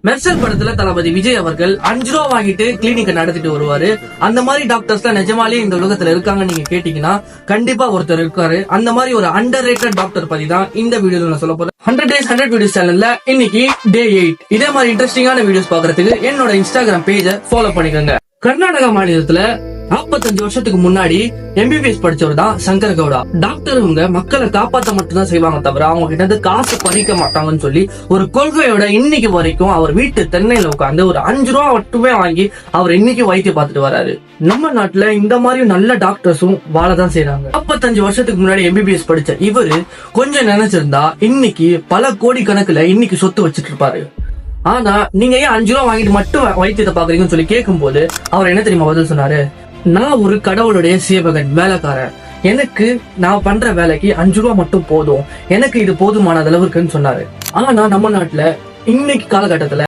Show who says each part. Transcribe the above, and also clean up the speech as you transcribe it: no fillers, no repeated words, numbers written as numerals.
Speaker 1: மெர்சல் படத்துல தளபதி விஜய் அவர்கள் 5 ரூபா வாங்கிட்டு கிளினிக் நடத்திட்டு வருவாரு. அந்த மாதிரி டாக்டர்ஸ் தான் நிஜமாலே இந்த உலகத்துல இருக்காங்க நீங்க கேட்டீங்கன்னா கண்டிப்பா ஒருத்தர் இருக்காரு. அந்த மாதிரி ஒரு அண்டர் ரேட்டட் டாக்டர் பத்தி தான் இந்த வீடியோல நான் சொல்ல போறேன். 100 days 100 வீடியோஸ் சேனல்ல இன்னைக்கு டே 8. இதே மாதிரி இன்ட்ரெஸ்டிங்கான வீடியோஸ் பாக்குறதுக்கு என்னோட இன்ஸ்டாகிராம் பேஜை ஃபாலோ பண்ணிக்கோங்க. கர்நாடகா மாநிலத்துல 45 வருஷத்துக்கு முன்னாடி எம்பிபிஎஸ் படிச்சவர் தான் சங்கர் கவுடா. டாக்டர் இவங்க மக்களை காப்பாற்ற மட்டும்தான் செய்வாங்க தவிர அவங்க கிட்ட இருந்து காசு பறிக்க மாட்டாங்கன்னு சொல்லி ஒரு கொள்கையோட இன்னைக்கு வரைக்கும் அவர் வீட்டு தென்னையில உட்காந்து ஒரு 5 ரூபா மட்டுமே வாங்கி அவர் இன்னைக்கு வைத்தியம் பார்த்துட்டு வராரு. நம்ம நாட்டுல இந்த மாதிரி நல்ல டாக்டர்ஸும் வாழதான் செய்யறாங்க. 45 வருஷத்துக்கு முன்னாடி எம்பிபிஎஸ் படிச்ச இவரு கொஞ்சம் நினைச்சிருந்தா இன்னைக்கு பல கோடி கணக்குல இன்னைக்கு சொத்து வச்சிட்டு இருப்பாரு. ஆனா நீங்க ஏன் 5 ரூபா வாங்கிட்டு மட்டும் வைத்தியத்தை பாக்குறீங்கன்னு சொல்லி கேட்கும் போது அவர் என்ன தெரியுமா பதில் சொன்னாரு? நான் ஒரு கடவுளுடைய சேவகன், வேலைக்காரன். எனக்கு நான் பண்ற வேலைக்கு 5 ரூபா மட்டும் போதும், எனக்கு இது போதுமான அளவுக்குன்னு சொன்னாரு. ஆனா நம்ம நாட்டுல இன்னைக்கு காலகட்டத்துல